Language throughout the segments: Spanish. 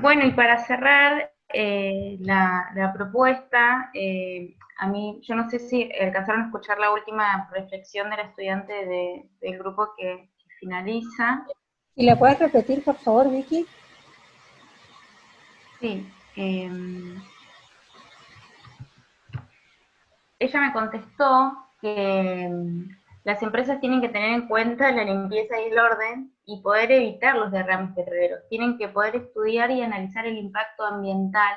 Bueno, y para cerrar la propuesta, a mí, yo no sé si alcanzaron a escuchar la última reflexión de la estudiante del grupo que finaliza. ¿Y la puedes repetir, por favor, Vicky? Sí, ella me contestó que las empresas tienen que tener en cuenta la limpieza y el orden y poder evitar los derrames petroleros. Tienen que poder estudiar y analizar el impacto ambiental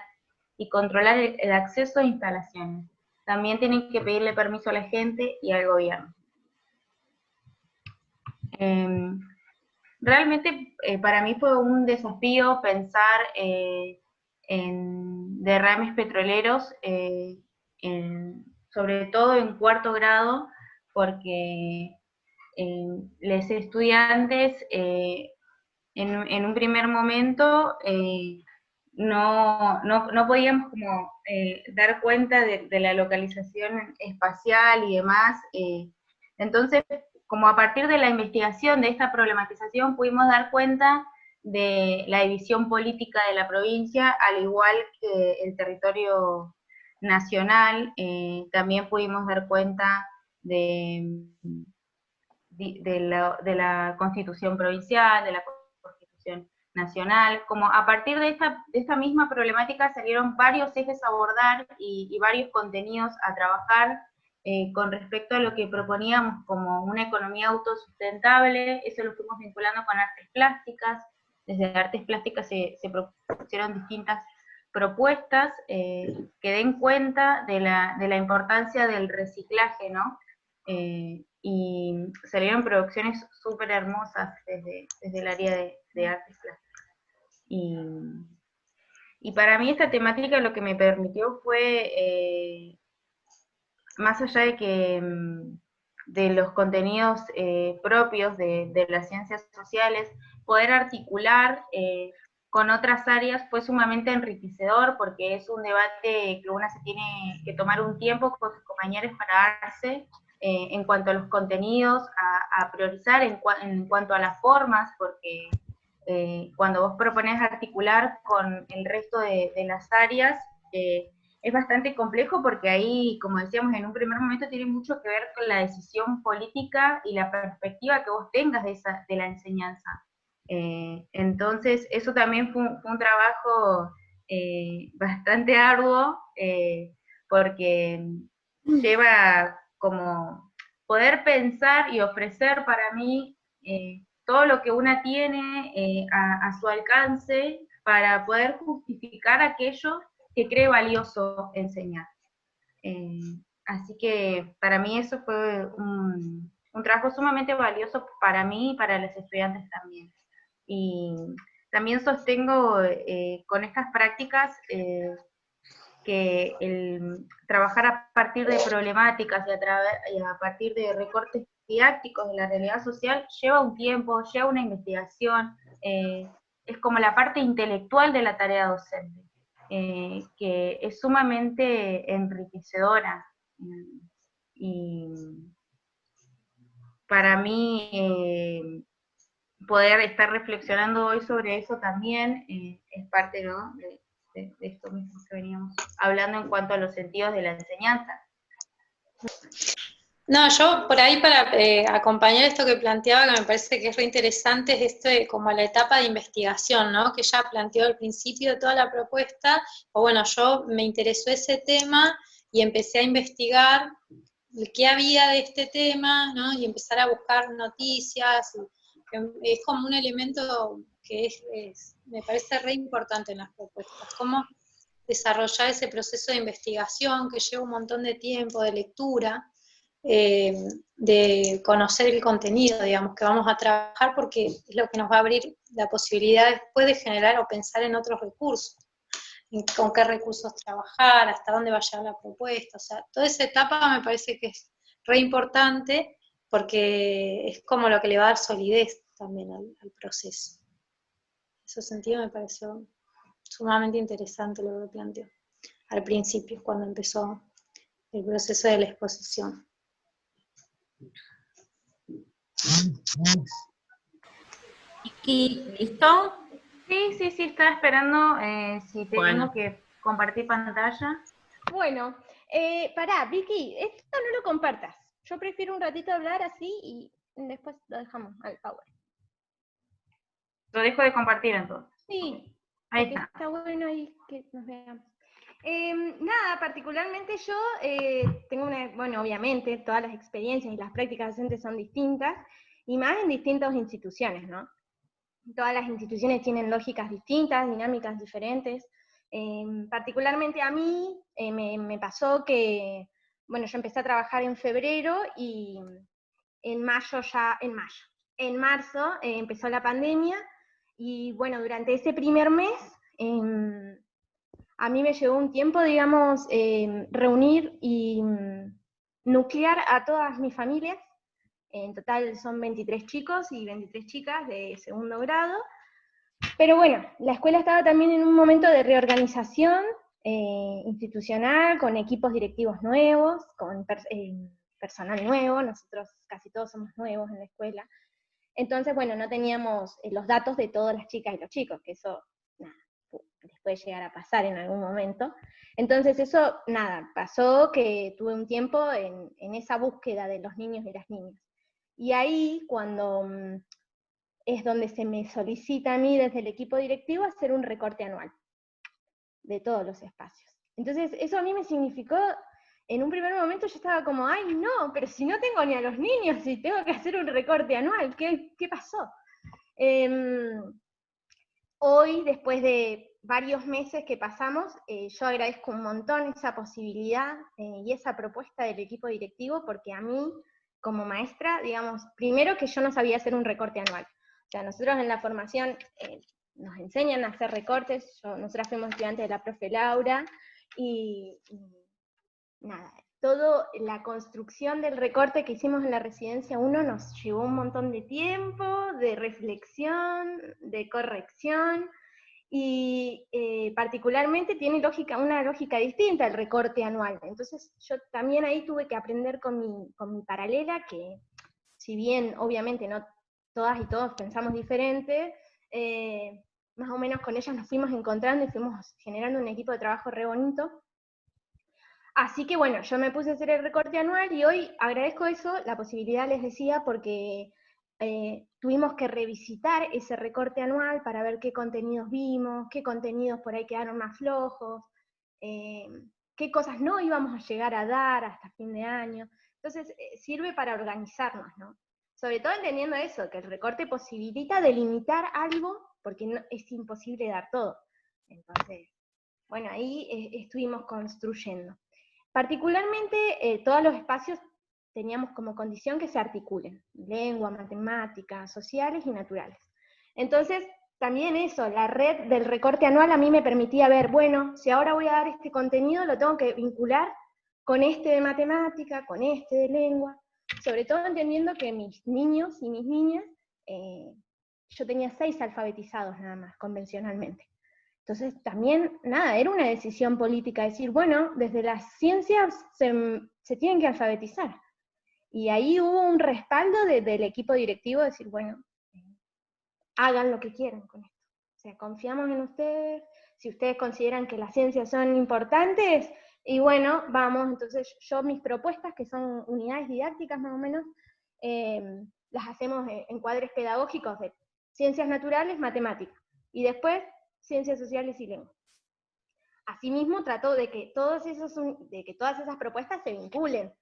y controlar el acceso a instalaciones. También tienen que pedirle permiso a la gente y al gobierno. Eh, Realmente para mí fue un desafío pensar en derrames petroleros, sobre todo en cuarto grado, porque los estudiantes en un primer momento no podíamos como dar cuenta de la localización espacial y demás. Entonces, como a partir de la investigación de esta problematización pudimos dar cuenta de la división política de la provincia, al igual que el territorio nacional. También pudimos dar cuenta de, de la constitución provincial, de la constitución nacional. Como a partir de esta misma problemática salieron varios ejes a abordar y varios contenidos a trabajar con respecto a lo que proponíamos como una economía autosustentable. Eso lo fuimos vinculando con artes plásticas. Desde artes plásticas se propusieron distintas propuestas que den cuenta de la importancia del reciclaje, ¿no? Y salieron producciones súper hermosas desde el área de artes plásticas. Y, y para mí esta temática lo que me permitió fue, más allá de que de los contenidos propios de las ciencias sociales, poder articular con otras áreas fue sumamente enriquecedor porque es un debate que una se tiene que tomar un tiempo con sus compañeros para darse en cuanto a los contenidos, a priorizar en cuanto a las formas, porque cuando vos propones articular con el resto de las áreas, es bastante complejo porque ahí, como decíamos en un primer momento, tiene mucho que ver con la decisión política y la perspectiva que vos tengas de la enseñanza. Entonces, eso también fue un trabajo bastante arduo porque lleva como poder pensar y ofrecer para mí todo lo que una tiene a su alcance para poder justificar aquello que cree valioso enseñar. Eh, Así que para mí eso fue un trabajo sumamente valioso para mí y para los estudiantes también. Y también sostengo con estas prácticas que el trabajar a partir de problemáticas y a partir de recortes didácticos de la realidad social lleva un tiempo, lleva una investigación, es como la parte intelectual de la tarea docente, que es sumamente enriquecedora. Y para mí, poder estar reflexionando hoy sobre eso también es parte, ¿no?, de esto mismo que veníamos hablando en cuanto a los sentidos de la enseñanza. No, yo por ahí para acompañar esto que planteaba, que me parece que es re interesante, es esto de como la etapa de investigación, ¿no? Que ya planteó al principio de toda la propuesta, o bueno, yo me interesó ese tema y empecé a investigar qué había de este tema, ¿no? Y empezar a buscar noticias, es como un elemento que me parece re importante en las propuestas, cómo desarrollar ese proceso de investigación que lleva un montón de tiempo, de lectura, de conocer el contenido, digamos, que vamos a trabajar, porque es lo que nos va a abrir la posibilidad después de generar o pensar en otros recursos, en con qué recursos trabajar, hasta dónde va a llegar la propuesta, o sea, toda esa etapa me parece que es re importante, porque es como lo que le va a dar solidez también al proceso. En ese sentido me pareció sumamente interesante lo que planteó al principio, cuando empezó el proceso de la exposición. Vicky, ¿listo? Sí, estaba esperando si Bueno. tengo que compartir pantalla. Bueno, pará, Vicky, esto no lo compartas. Yo prefiero un ratito hablar así y después lo dejamos al power. Lo dejo de compartir entonces. Sí, Ahí porque está. está bueno ahí que nos veamos. Nada, particularmente yo tengo bueno, obviamente todas las experiencias y las prácticas docentes son distintas, y más en distintas instituciones, ¿no? Todas las instituciones tienen lógicas distintas, dinámicas diferentes. Particularmente a mí me pasó que, bueno, yo empecé a trabajar en febrero y en marzo empezó la pandemia, y bueno, durante ese primer mes a mí me llevó un tiempo, digamos, reunir y nuclear a todas mis familias. En total son 23 chicos y 23 chicas de segundo grado. Pero bueno, la escuela estaba también en un momento de reorganización institucional, con equipos directivos nuevos, con personal nuevo. Nosotros casi todos somos nuevos en la escuela. Entonces, bueno, no teníamos los datos de todas las chicas y los chicos, que eso, nada, les puede llegar a pasar en algún momento. Entonces eso, nada, pasó que tuve un tiempo en esa búsqueda de los niños y las niñas. Y ahí, cuando es donde se me solicita a mí desde el equipo directivo hacer un recorte anual de todos los espacios. Entonces eso a mí me significó, en un primer momento yo estaba como, ay no, pero si no tengo ni a los niños y tengo que hacer un recorte anual, ¿qué pasó? Hoy, después de varios meses que pasamos, yo agradezco un montón esa posibilidad y esa propuesta del equipo directivo, porque a mí, como maestra, digamos, primero que yo no sabía hacer un recorte anual. O sea, nosotros en la formación nos enseñan a hacer recortes. Nosotras fuimos estudiantes de la profe Laura, y nada, toda la construcción del recorte que hicimos en la residencia 1 nos llevó un montón de tiempo, de reflexión, de corrección, y particularmente tiene una lógica distinta el recorte anual. Entonces yo también ahí tuve que aprender con mi paralela, que si bien obviamente no todas y todos pensamos diferente, más o menos con ellas nos fuimos encontrando y fuimos generando un equipo de trabajo re bonito. Así que bueno, yo me puse a hacer el recorte anual y hoy agradezco eso, la posibilidad, les decía, porque tuvimos que revisitar ese recorte anual para ver qué contenidos vimos, qué contenidos por ahí quedaron más flojos, eh, qué cosas no íbamos a llegar a dar hasta fin de año. Entonces sirve para organizarnos, ¿no? Sobre todo entendiendo eso, que el recorte posibilita delimitar algo, porque no, es imposible dar todo. Entonces, bueno, ahí estuvimos construyendo. Particularmente, todos los espacios teníamos como condición que se articulen: lengua, matemáticas, sociales y naturales. Entonces, también eso, la red del recorte anual a mí me permitía ver, bueno, si ahora voy a dar este contenido, lo tengo que vincular con este de matemática, con este de lengua, sobre todo entendiendo que mis niños y mis niñas, yo tenía 6 alfabetizados nada más, convencionalmente. Entonces también, nada, era una decisión política decir, bueno, desde las ciencias se tienen que alfabetizar. Y ahí hubo un respaldo del equipo directivo de decir, bueno, hagan lo que quieran con esto. O sea, confiamos en ustedes, si ustedes consideran que las ciencias son importantes, y bueno, vamos. Entonces yo mis propuestas, que son unidades didácticas más o menos, las hacemos en cuadres pedagógicos de ciencias naturales, matemáticas, y después ciencias sociales y lengua. Asimismo, trató de que todas esas propuestas se vinculen.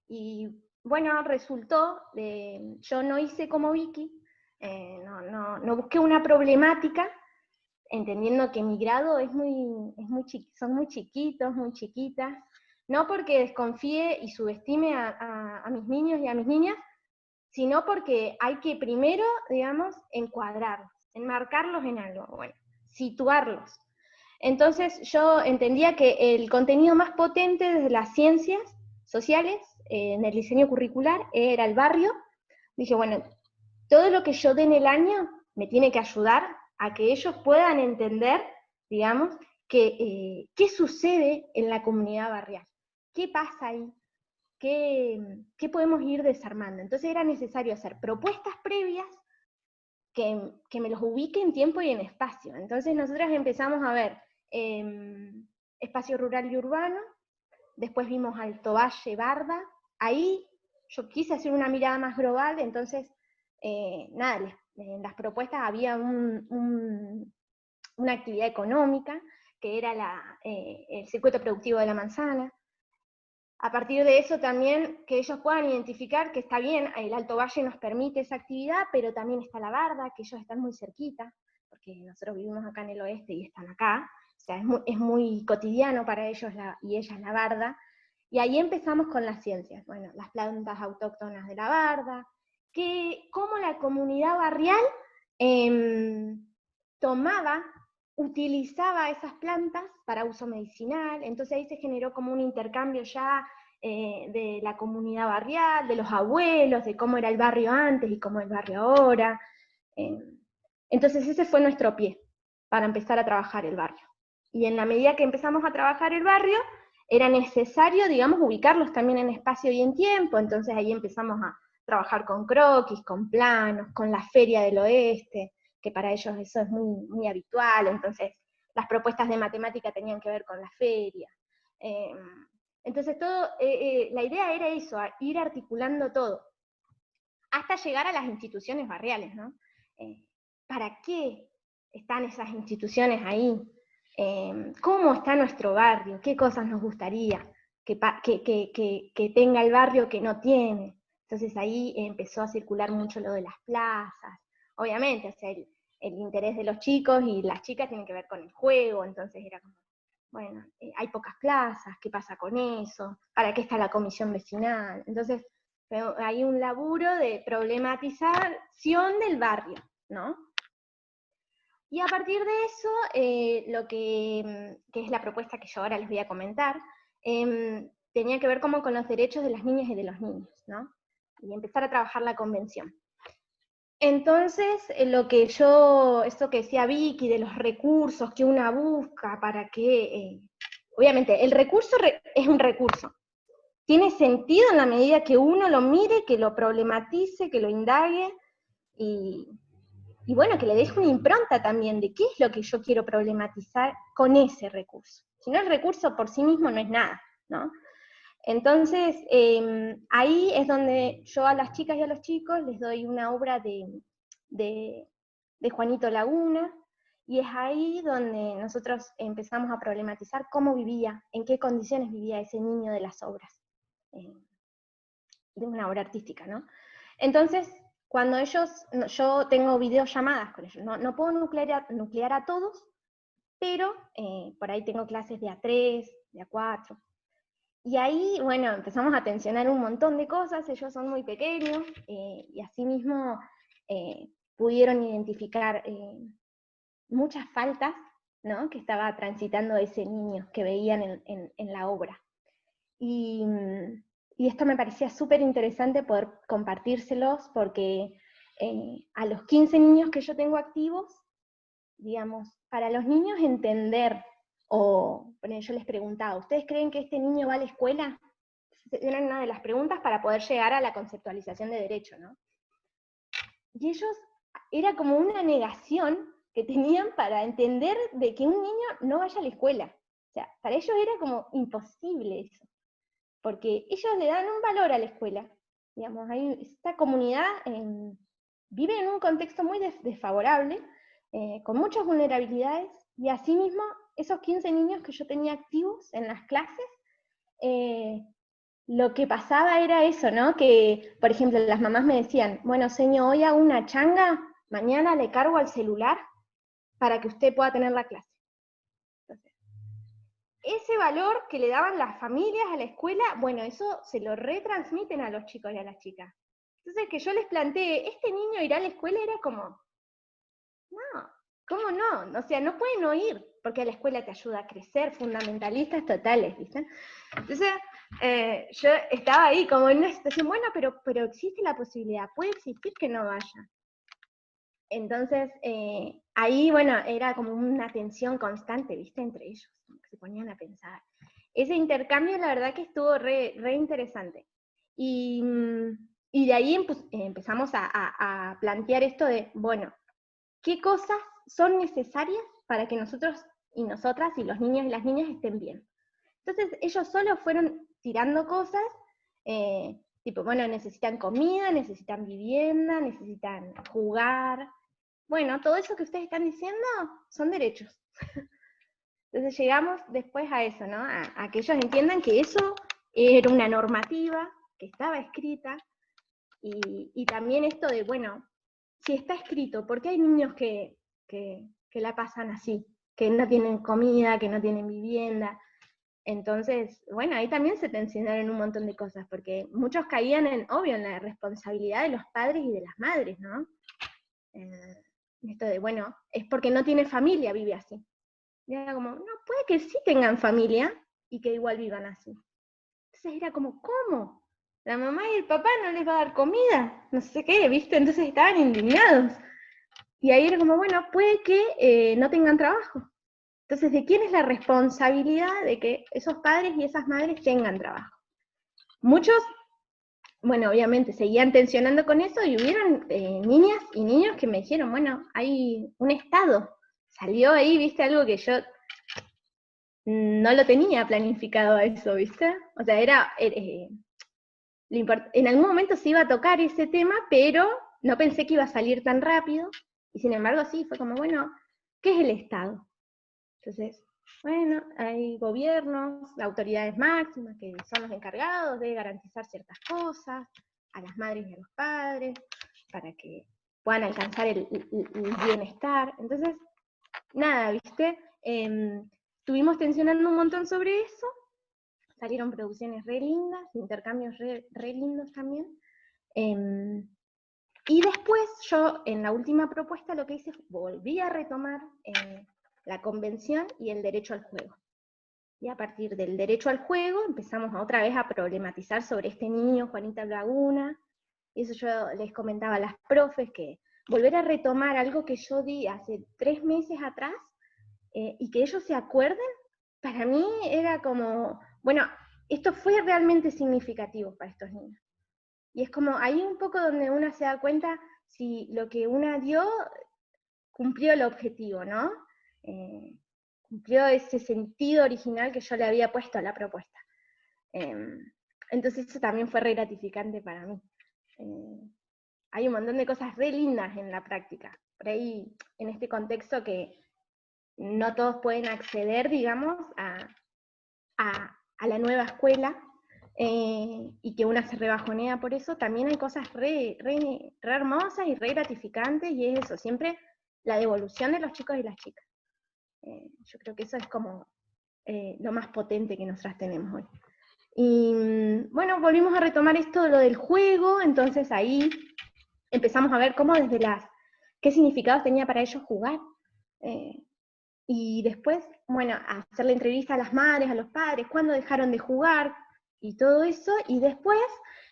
Y bueno, resultó, yo no hice como Vicky, no busqué una problemática, entendiendo que mi grado son muy chiquitos, muy chiquitas, no porque desconfíe y subestime a mis niños y a mis niñas, sino porque hay que primero, digamos, encuadrarlos, enmarcarlos en algo, bueno, situarlos. Entonces yo entendía que el contenido más potente de las ciencias sociales en el diseño curricular era el barrio. Dije, bueno, todo lo que yo dé en el año me tiene que ayudar a que ellos puedan entender, digamos, qué sucede en la comunidad barrial, qué pasa ahí, qué podemos ir desarmando. Entonces era necesario hacer propuestas previas que me los ubique en tiempo y en espacio. Entonces nosotras empezamos a ver espacio rural y urbano, después vimos Alto Valle, Barda. Ahí yo quise hacer una mirada más global, entonces, nada, en las propuestas había una actividad económica, que era el circuito productivo de la manzana. A partir de eso también que ellos puedan identificar que está bien, el Alto Valle nos permite esa actividad, pero también está la Barda, que ellos están muy cerquita, porque nosotros vivimos acá en el oeste y están acá, o sea, es muy cotidiano para ellos y ellas la Barda. Y ahí empezamos con las ciencias, bueno, las plantas autóctonas de la Barda, cómo la comunidad barrial utilizaba esas plantas para uso medicinal, entonces ahí se generó como un intercambio ya de la comunidad barrial, de los abuelos, de cómo era el barrio antes y cómo es el barrio ahora. Entonces ese fue nuestro pie para empezar a trabajar el barrio. Y en la medida que empezamos a trabajar el barrio, era necesario, digamos, ubicarlos también en espacio y en tiempo, entonces ahí empezamos a trabajar con croquis, con planos, con la Feria del Oeste, que para ellos eso es muy, muy habitual, entonces las propuestas de matemática tenían que ver con la feria. Entonces la idea era eso, ir articulando todo, hasta llegar a las instituciones barriales, ¿no? ¿Para qué están esas instituciones ahí? ¿Cómo está nuestro barrio? ¿Qué cosas nos gustaría que tenga el barrio que no tiene? Entonces ahí empezó a circular mucho lo de las plazas. Obviamente, o sea, el interés de los chicos y las chicas tiene que ver con el juego, entonces era como, bueno, hay pocas plazas, ¿qué pasa con eso? ¿Para qué está la comisión vecinal? Entonces hay un laburo de problematización del barrio, ¿no? Y a partir de eso, lo que es la propuesta que yo ahora les voy a comentar, tenía que ver como con los derechos de las niñas y de los niños, ¿no? Y empezar a trabajar la convención. Entonces, esto que decía Vicky, de los recursos que una busca para que, obviamente, el recurso es un recurso. Tiene sentido en la medida que uno lo mire, que lo problematice, que lo indague, y bueno, que le deje una impronta también de qué es lo que yo quiero problematizar con ese recurso. Si no, el recurso por sí mismo no es nada, ¿no? Entonces, ahí es donde yo a las chicas y a los chicos les doy una obra de Juanito Laguna, y es ahí donde nosotros empezamos a problematizar cómo vivía, en qué condiciones vivía ese niño de las obras, de una obra artística, ¿no? Entonces, cuando yo tengo videollamadas con ellos, no puedo nuclear a todos, pero por ahí tengo clases de A3, de A4, y ahí, bueno, empezamos a tensionar un montón de cosas, ellos son muy pequeños, y asimismo pudieron identificar muchas faltas, ¿no?, que estaba transitando ese niño que veían en la obra. Y esto me parecía súper interesante poder compartírselos, porque a los 15 niños que yo tengo activos, digamos, para los niños entender, bueno, yo les preguntaba, ¿ustedes creen que este niño va a la escuela? Era una de las preguntas para poder llegar a la conceptualización de derecho, ¿no? Y ellos, era como una negación que tenían para entender de que un niño no vaya a la escuela. O sea, para ellos era como imposible eso, porque ellos le dan un valor a la escuela. Digamos, esta comunidad vive en un contexto muy desfavorable, con muchas vulnerabilidades, y asimismo, esos 15 niños que yo tenía activos en las clases, lo que pasaba era eso, ¿no? Que, por ejemplo, las mamás me decían, bueno, señor, hoy hago una changa, mañana le cargo al celular para que usted pueda tener la clase. Entonces, ese valor que le daban las familias a la escuela, bueno, eso se lo retransmiten a los chicos y a las chicas. Entonces, que yo les planteé, ¿este niño irá a la escuela? Era como, no, ¿cómo no? O sea, no pueden no ir, porque la escuela te ayuda a crecer, fundamentalistas totales, ¿viste? Entonces, yo estaba ahí como en una situación, bueno, pero existe la posibilidad, puede existir que no vaya. Entonces, ahí, bueno, era como una tensión constante, ¿viste? Entre ellos, que se ponían a pensar. Ese intercambio, la verdad que estuvo re interesante. Y de ahí empezamos a plantear esto de, bueno, qué cosas son necesarias para que nosotros y nosotras y los niños y las niñas estén bien. Entonces ellos solo fueron tirando cosas, tipo, bueno, necesitan comida, necesitan vivienda, necesitan jugar. Bueno, todo eso que ustedes están diciendo son derechos. Entonces llegamos después a eso, ¿no? A que ellos entiendan que eso era una normativa que estaba escrita, y también esto de, bueno, si está escrito, ¿por qué hay niños que la pasan así? Que no tienen comida, que no tienen vivienda. Entonces, bueno, ahí también se tensionaron un montón de cosas, porque muchos caían obvio, en la responsabilidad de los padres y de las madres, ¿no? Esto de, bueno, es porque no tiene familia, vive así. Y era como, no, puede que sí tengan familia y que igual vivan así. Entonces era como, ¿cómo? La mamá y el papá no les va a dar comida, no sé qué, ¿viste? Entonces estaban indignados. Y ahí era como, bueno, puede que no tengan trabajo. Entonces, ¿de quién es la responsabilidad de que esos padres y esas madres tengan trabajo? Muchos, bueno, obviamente seguían tensionando con eso, y hubieron niñas y niños que me dijeron, bueno, hay un Estado. Salió ahí, ¿viste? Algo que yo no lo tenía planificado a eso, ¿viste? O sea, en algún momento se iba a tocar ese tema, pero no pensé que iba a salir tan rápido, y sin embargo sí, fue como, bueno, ¿qué es el Estado? Entonces, bueno, hay gobiernos, autoridades máximas que son los encargados de garantizar ciertas cosas a las madres y a los padres, para que puedan alcanzar el bienestar. Entonces, nada, ¿viste? Estuvimos tensionando un montón sobre eso, salieron producciones re lindas, intercambios re lindos también. Y después yo, en la última propuesta, lo que hice fue volví a retomar la convención y el derecho al juego. Y a partir del derecho al juego empezamos otra vez a problematizar sobre este niño, Juanita Laguna, y eso yo les comentaba a las profes, que volver a retomar algo que yo di hace 3 meses atrás, y que ellos se acuerden, para mí era como, bueno, esto fue realmente significativo para estos niños. Y es como ahí un poco donde una se da cuenta si lo que una dio cumplió el objetivo, ¿no? Cumplió ese sentido original que yo le había puesto a la propuesta. Entonces eso también fue re gratificante para mí. Hay un montón de cosas re lindas en la práctica. Por ahí, en este contexto que no todos pueden acceder, digamos, a la nueva escuela, y que una se rebajonea por eso, también hay cosas re hermosas y re gratificantes, y es eso, siempre la devolución de los chicos y las chicas. Yo creo que eso es como lo más potente que nosotras tenemos hoy. Y bueno, volvimos a retomar esto de lo del juego, entonces ahí empezamos a ver cómo qué significados tenía para ellos jugar. Y después, bueno, hacerle entrevista a las madres, a los padres, cuándo dejaron de jugar, y todo eso, y después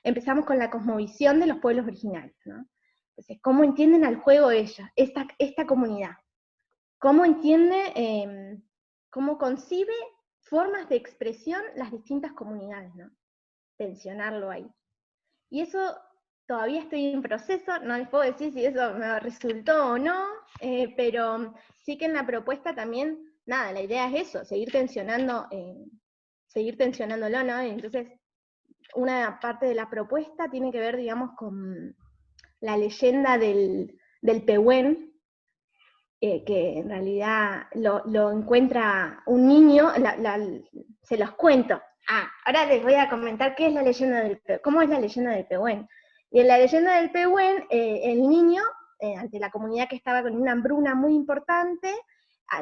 empezamos con la cosmovisión de los pueblos originarios, ¿no? Entonces, ¿cómo entienden al juego ellos, esta comunidad? ¿Cómo entiende, cómo concibe formas de expresión las distintas comunidades, ¿no? Tensionarlo ahí. Y eso todavía estoy en proceso, no les puedo decir si eso me resultó o no, pero sí que en la propuesta también, nada, la idea es eso, seguir tensionándolo, ¿no? Entonces, una parte de la propuesta tiene que ver, digamos, con la leyenda del Pehuen, que en realidad lo encuentra un niño, se los cuento. Ahora les voy a comentar qué es la leyenda cómo es la leyenda del Pehuen. Y en la leyenda del Pehuen, el niño, ante la comunidad que estaba con una hambruna muy importante,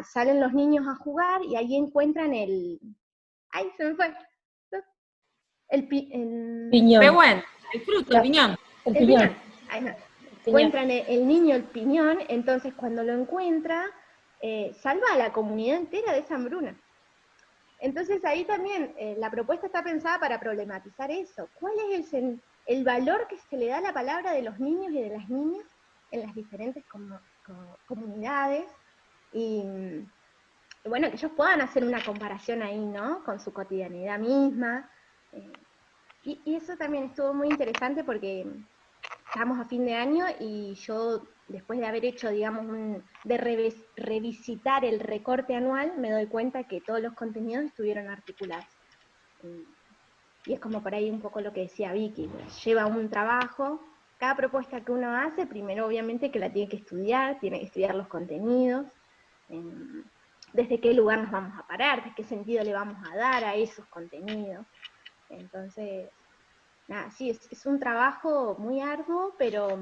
salen los niños a jugar, y ahí encuentran ¡ay, se me fue! El piñón. Pehuen, el fruto, el piñón. El piñón. Ahí no. Encuentran el niño el piñón, entonces cuando lo encuentra, salva a la comunidad entera de esa hambruna. Entonces ahí también la propuesta está pensada para problematizar eso. ¿Cuál es el valor que se le da a la palabra de los niños y de las niñas en las diferentes comunidades? Y bueno, que ellos puedan hacer una comparación ahí, ¿no? Con su cotidianidad misma. Y eso también estuvo muy interesante porque estamos a fin de año y yo, después de haber hecho, digamos, revisitar el recorte anual, me doy cuenta que todos los contenidos estuvieron articulados. Y es como por ahí un poco lo que decía Vicky, lleva un trabajo, cada propuesta que uno hace, primero obviamente que la tiene que estudiar los contenidos, desde qué lugar nos vamos a parar, de qué sentido le vamos a dar a esos contenidos. Entonces, nada, sí, es un trabajo muy arduo, pero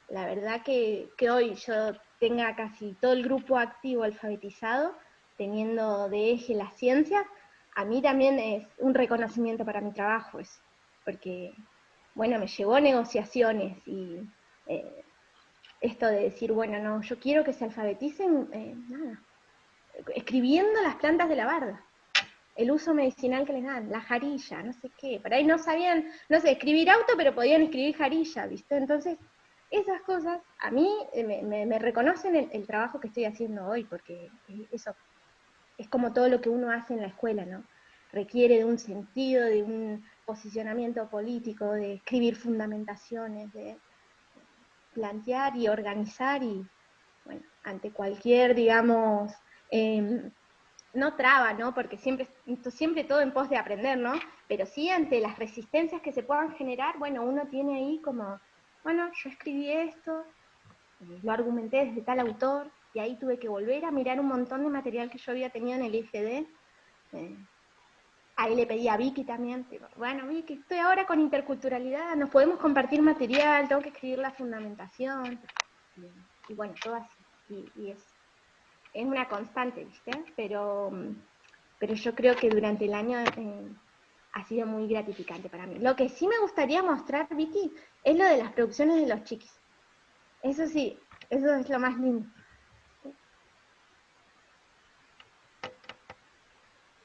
la verdad que hoy yo tenga casi todo el grupo activo alfabetizado, teniendo de eje las ciencias, a mí también es un reconocimiento para mi trabajo eso, porque, bueno, me llevó a negociaciones y esto de decir, bueno, no, yo quiero que se alfabeticen, nada, escribiendo las plantas de la barda, el uso medicinal que les dan, la jarilla, no sé qué, por ahí no sabían, no sé, escribir auto, pero podían escribir jarilla, ¿viste? Entonces, esas cosas, a mí me reconocen el trabajo que estoy haciendo hoy, porque eso es como todo lo que uno hace en la escuela, ¿no? Requiere de un sentido, de un posicionamiento político, de escribir fundamentaciones, de plantear y organizar y, bueno, ante cualquier, digamos, no traba, ¿no? Porque siempre todo en pos de aprender, ¿no? Pero sí ante las resistencias que se puedan generar, bueno, uno tiene ahí como, bueno, yo escribí esto, lo argumenté desde tal autor, y ahí tuve que volver a mirar un montón de material que yo había tenido en el IFD. Ahí le pedí a Vicky también, digo, bueno, Vicky, estoy ahora con interculturalidad, nos podemos compartir material, tengo que escribir la fundamentación, y bueno, todo así, y es una constante, ¿viste? Pero yo creo que durante el año ha sido muy gratificante para mí. Lo que sí me gustaría mostrar, Vicky, es lo de las producciones de los chiquis. Eso sí, eso es lo más lindo.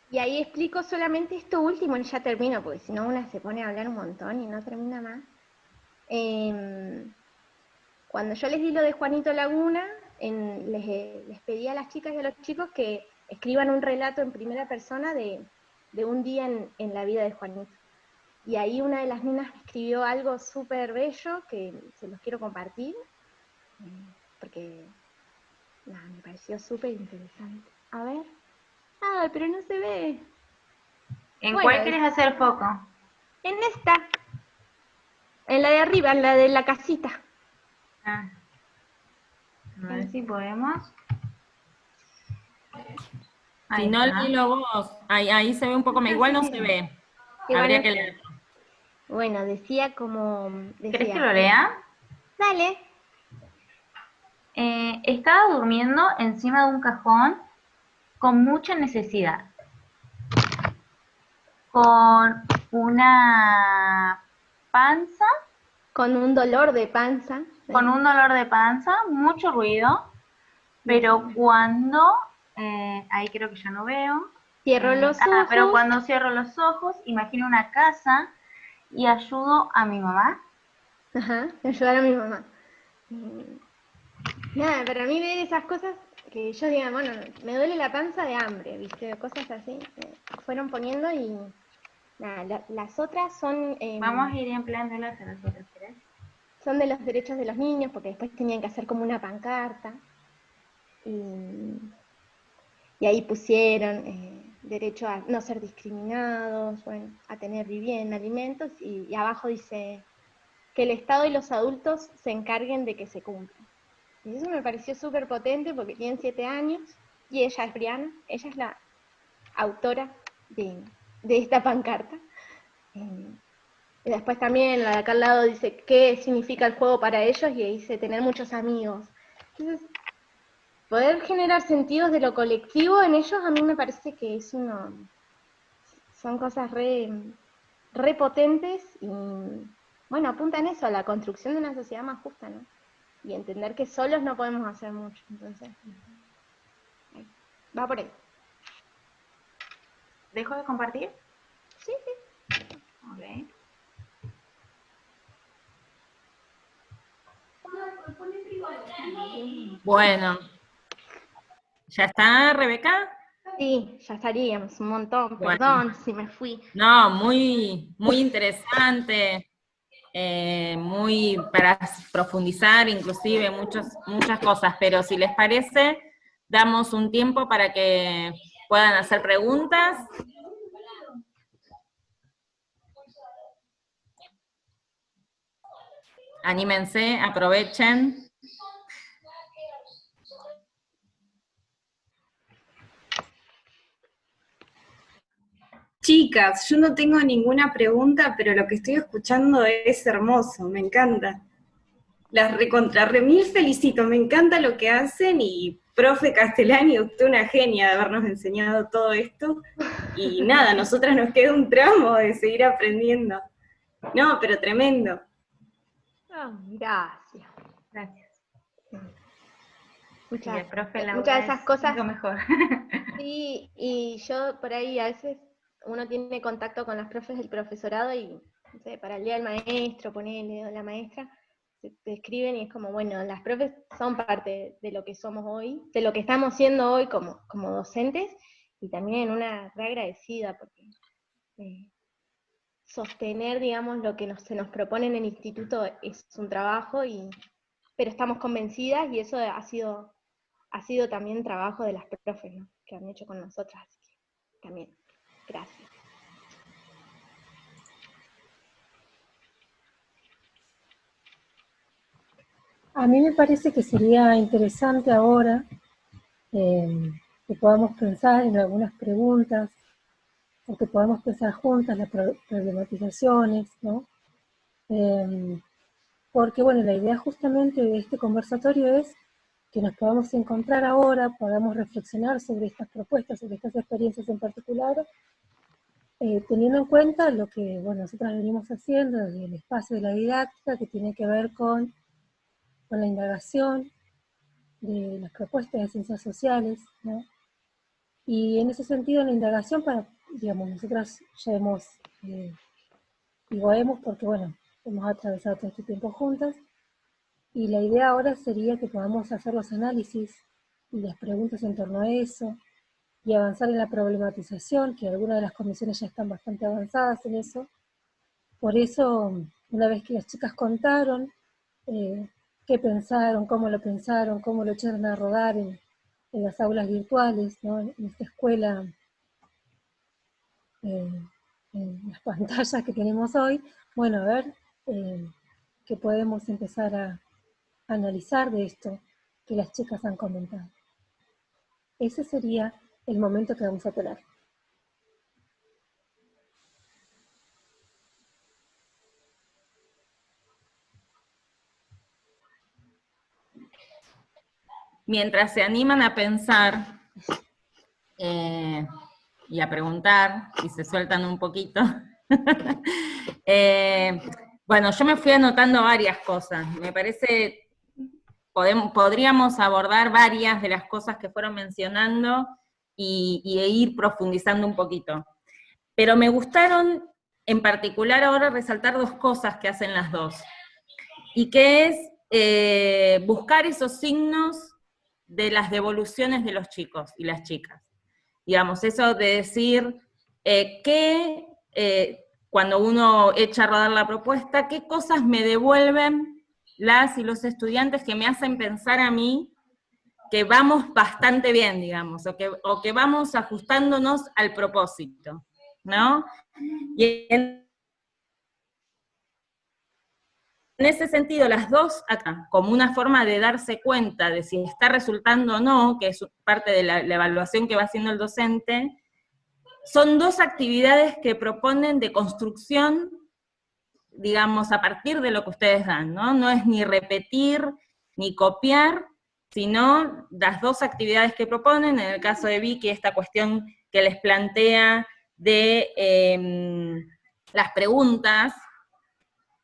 Y ahí explico solamente esto último y ya termino, porque si no una se pone a hablar un montón y no termina más. Cuando yo les di lo de Juanito Laguna, les pedí a las chicas y a los chicos que escriban un relato en primera persona de un día en la vida de Juanito. Y ahí una de las niñas escribió algo súper bello que se los quiero compartir, porque nada, me pareció súper interesante. A ver. Ah, pero no se ve. ¿En cuál quieres hacer foco? En esta. En la de arriba, en la de la casita. Ah. A ver si podemos. Ahí si no, léelo vos. Ahí se ve un poco, igual no se ve. Habría que leerlo. Bueno, decía como... ¿Querés que lo lea? Dale. Estaba durmiendo encima de un cajón con mucha necesidad. Con una panza. Con un dolor de panza. Con un dolor de panza, mucho ruido. Pero cuando... ahí creo que ya no veo. Cierro los ojos. Pero cuando cierro los ojos, imagino una casa y ayudo a mi mamá. Ajá, ayudar a mi mamá. Nada, para mí ver esas cosas que yo diga, bueno, me duele la panza de hambre, ¿viste? Cosas así. Fueron poniendo y... Nada, las otras son... Vamos a ir empleándolas a las otras, ¿querés? Son de los derechos de los niños, porque después tenían que hacer como una pancarta. Y ahí pusieron derecho a no ser discriminados, bueno, a tener vivienda, alimentos, y abajo dice que el Estado y los adultos se encarguen de que se cumplan. Y eso me pareció súper potente porque tienen 7 años, y ella es Briana, ella es la autora de esta pancarta. Y después también la de acá al lado dice qué significa el juego para ellos, y dice tener muchos amigos. Entonces, poder generar sentidos de lo colectivo en ellos, a mí me parece que es son cosas re potentes y, bueno, apuntan eso, a la construcción de una sociedad más justa, ¿no? Y entender que solos no podemos hacer mucho, entonces, va por ahí. ¿Dejo de compartir? Sí, sí. Ok. Bueno. ¿Ya está, Rebeca? Sí, ya estaríamos, un montón, bueno. Perdón si me fui. No, muy, muy interesante. muy para profundizar, inclusive muchas cosas, pero si les parece, damos un tiempo para que puedan hacer preguntas. Anímense, aprovechen. Chicas, yo no tengo ninguna pregunta, pero lo que estoy escuchando es hermoso, me encanta. Las remil felicito, me encanta lo que hacen, y profe Castellani, usted una genia de habernos enseñado todo esto, y nada, a nosotras nos queda un tramo de seguir aprendiendo. No, pero tremendo. Gracias. Gracias. Muchas de esas cosas. Lo mejor. Sí, y yo por ahí a veces uno tiene contacto con los profes del profesorado y, no sé, para el día del maestro, ponele, o la maestra, te escriben y es como, bueno, las profes son parte de lo que somos hoy, de lo que estamos siendo hoy como docentes, y también una re agradecida, porque sostener, digamos, lo que se nos propone en el instituto es un trabajo, pero estamos convencidas, y eso ha sido también trabajo de las profes, ¿no?, que han hecho con nosotras, así que también, gracias. A mí me parece que sería interesante ahora que podamos pensar en algunas preguntas, o que podamos pensar juntas las problematizaciones, ¿no? Porque, bueno, la idea justamente de este conversatorio es que nos podamos encontrar ahora, podamos reflexionar sobre estas propuestas, sobre estas experiencias en particular, teniendo en cuenta lo que, bueno, nosotras venimos haciendo desde el espacio de la didáctica, que tiene que ver con la indagación de las propuestas de ciencias sociales, ¿no? Y en ese sentido, la indagación digamos, nosotras ya digo hemos porque, bueno, hemos atravesado todo este tiempo juntas, y la idea ahora sería que podamos hacer los análisis y las preguntas en torno a eso, y avanzar en la problematización, que algunas de las comisiones ya están bastante avanzadas en eso. Por eso, una vez que las chicas contaron qué pensaron, cómo lo echaron a rodar en las aulas virtuales, ¿no?, en esta escuela, en las pantallas que tenemos hoy, bueno, a ver qué podemos empezar a analizar de esto que las chicas han comentado. Ese sería el momento que vamos a tener. Mientras se animan a pensar y a preguntar, y se sueltan un poquito, bueno, yo me fui anotando varias cosas. Me parece podríamos abordar varias de las cosas que fueron mencionando y ir profundizando un poquito. Pero me gustaron en particular ahora resaltar dos cosas que hacen las dos, y que es buscar esos signos de las devoluciones de los chicos y las chicas. Digamos, eso de decir que cuando uno echa a rodar la propuesta, qué cosas me devuelven las y los estudiantes que me hacen pensar a mí que vamos bastante bien, digamos, o que vamos ajustándonos al propósito, ¿no? Y en ese sentido, las dos acá, como una forma de darse cuenta de si está resultando o no, que es parte de la evaluación que va haciendo el docente, son dos actividades que proponen de construcción, digamos, a partir de lo que ustedes dan, ¿no? No es ni repetir, ni copiar, sino las dos actividades que proponen. En el caso de Vicky, esta cuestión que les plantea de las preguntas,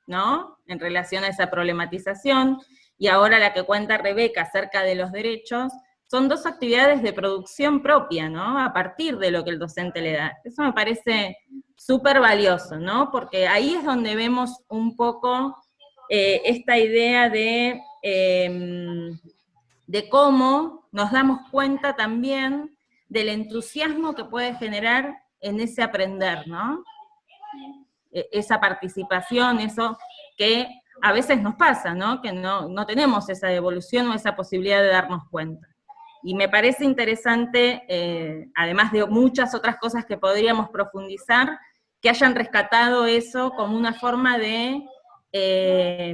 ¿no?, en relación a esa problematización, y ahora la que cuenta Rebeca acerca de los derechos, son dos actividades de producción propia, ¿no?, a partir de lo que el docente le da. Eso me parece súper valioso, ¿no?, porque ahí es donde vemos un poco esta idea de cómo nos damos cuenta también del entusiasmo que puede generar en ese aprender, ¿no?, esa participación, eso que a veces nos pasa, ¿no? Que no tenemos esa devolución o esa posibilidad de darnos cuenta. Y me parece interesante, además de muchas otras cosas que podríamos profundizar, que hayan rescatado eso como una forma de,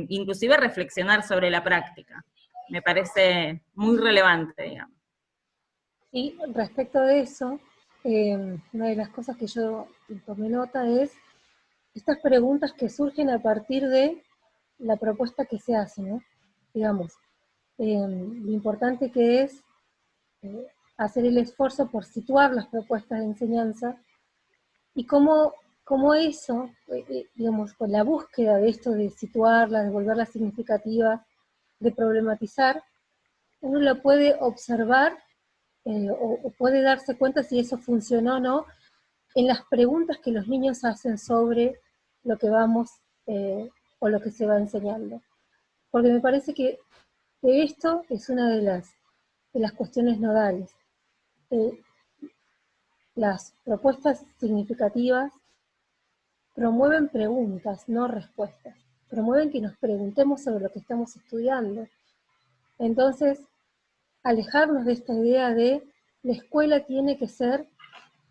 inclusive, reflexionar sobre la práctica. Me parece muy relevante, digamos. Y respecto de eso, una de las cosas que yo tomé nota es estas preguntas que surgen a partir de la propuesta que se hace, ¿no? Digamos, lo importante que es hacer el esfuerzo por situar las propuestas de enseñanza y cómo eso, digamos, con la búsqueda de esto de situarlas, de volverlas significativas, de problematizar, uno lo puede observar o puede darse cuenta si eso funcionó o no en las preguntas que los niños hacen sobre lo que vamos o lo que se va enseñando. Porque me parece que esto es una de las cuestiones nodales. Las propuestas significativas promueven preguntas, no respuestas. Promueven que nos preguntemos sobre lo que estamos estudiando. Entonces, alejarnos de esta idea de la escuela tiene que ser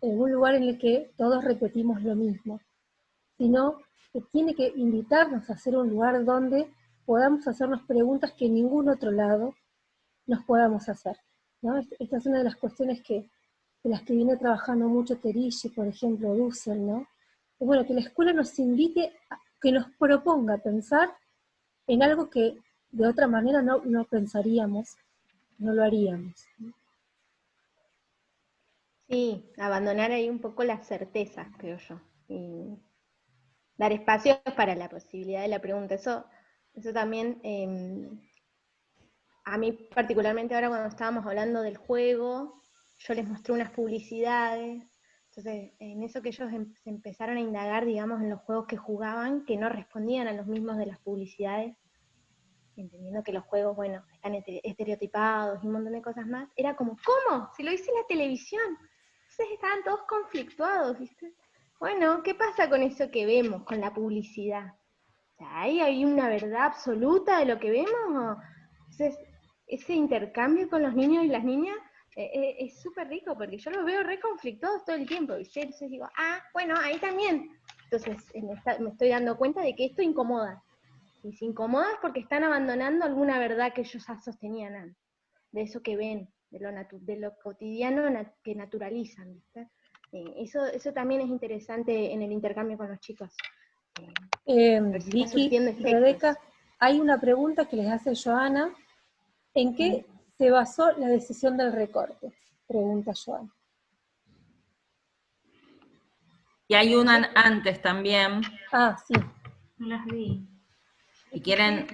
un lugar en el que todos repetimos lo mismo, sino que tiene que invitarnos a ser un lugar donde podamos hacernos preguntas que en ningún otro lado nos podamos hacer, ¿no? Esta es una de las cuestiones de las que viene trabajando mucho Terici, por ejemplo, Dussel, ¿no? Es bueno, que la escuela nos invite, que nos proponga pensar en algo que de otra manera no pensaríamos, no lo haríamos. Sí, abandonar ahí un poco las certezas, creo yo, y dar espacio para la posibilidad de la pregunta. Eso también, a mí particularmente ahora cuando estábamos hablando del juego, yo les mostré unas publicidades, entonces en eso que ellos se empezaron a indagar, digamos, en los juegos que jugaban, que no respondían a los mismos de las publicidades, entendiendo que los juegos, bueno, están estereotipados y un montón de cosas más, era como, ¿cómo? Si lo hice en la televisión. Entonces estaban todos conflictuados, ¿viste? Bueno, ¿qué pasa con eso que vemos, con la publicidad? O sea, ¿ahí hay una verdad absoluta de lo que vemos? Entonces, ese intercambio con los niños y las niñas es súper rico, porque yo los veo re conflictuados todo el tiempo, ¿viste? Entonces digo, bueno, ahí también. Entonces me estoy dando cuenta de que esto incomoda. Y se incomoda es porque están abandonando alguna verdad que ellos ya sostenían antes, de eso que ven, de lo cotidiano que naturalizan, ¿viste? Eso también es interesante en el intercambio con los chicos. Vicky, Rebeca, hay una pregunta que les hace Joana. ¿En qué se basó la decisión del recorte? Pregunta Joana. Y hay una antes también. Sí. No las vi. Si quieren,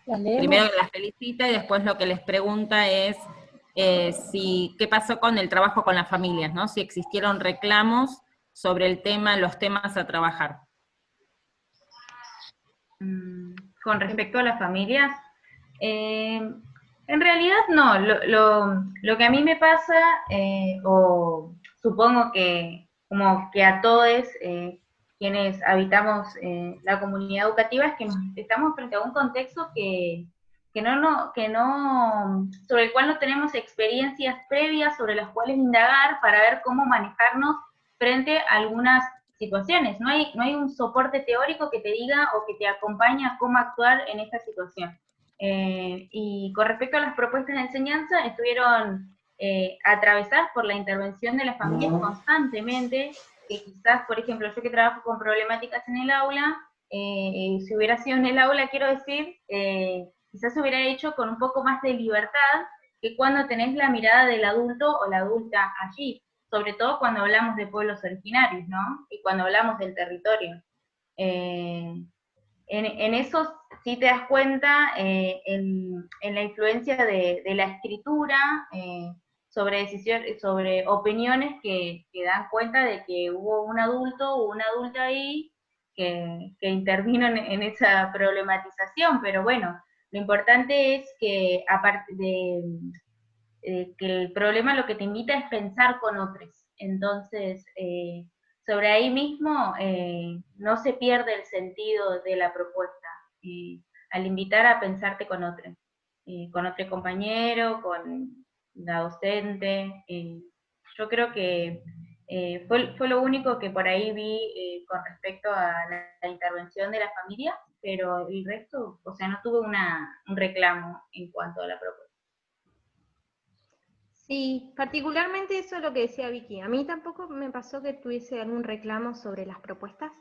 primero las felicita y después lo que les pregunta es qué pasó con el trabajo con las familias, ¿no? Si existieron reclamos sobre el tema, los temas a trabajar. Con respecto a las familias, en realidad no. Lo que a mí me pasa, o supongo que como que a todos quienes habitamos la comunidad educativa, es que estamos frente a un contexto sobre el cual no tenemos experiencias previas sobre las cuales indagar para ver cómo manejarnos frente a algunas situaciones. No hay un soporte teórico que te diga o que te acompañe a cómo actuar en esta situación. Y con respecto a las propuestas de enseñanza, estuvieron atravesadas por la intervención de las familias constantemente, que quizás, por ejemplo, yo que trabajo con problemáticas en el aula, si hubiera sido en el aula, quiero decir, quizás se hubiera hecho con un poco más de libertad que cuando tenés la mirada del adulto o la adulta allí, sobre todo cuando hablamos de pueblos originarios, ¿no? Y cuando hablamos del territorio. En eso sí te das cuenta en la influencia de la escritura, sobre decisiones, sobre opiniones que dan cuenta de que hubo un adulto o una adulta ahí que intervino en esa problematización, pero bueno, lo importante es que aparte de que el problema lo que te invita es pensar con otros. Entonces, sobre ahí mismo no se pierde el sentido de la propuesta, al invitar a pensarte con otro compañero, con la docente. Yo creo que fue lo único que por ahí vi con respecto a la intervención de la familia, pero el resto, o sea, no tuve un reclamo en cuanto a la propuesta. Sí, particularmente eso es lo que decía Vicky. A mí tampoco me pasó que tuviese algún reclamo sobre las propuestas.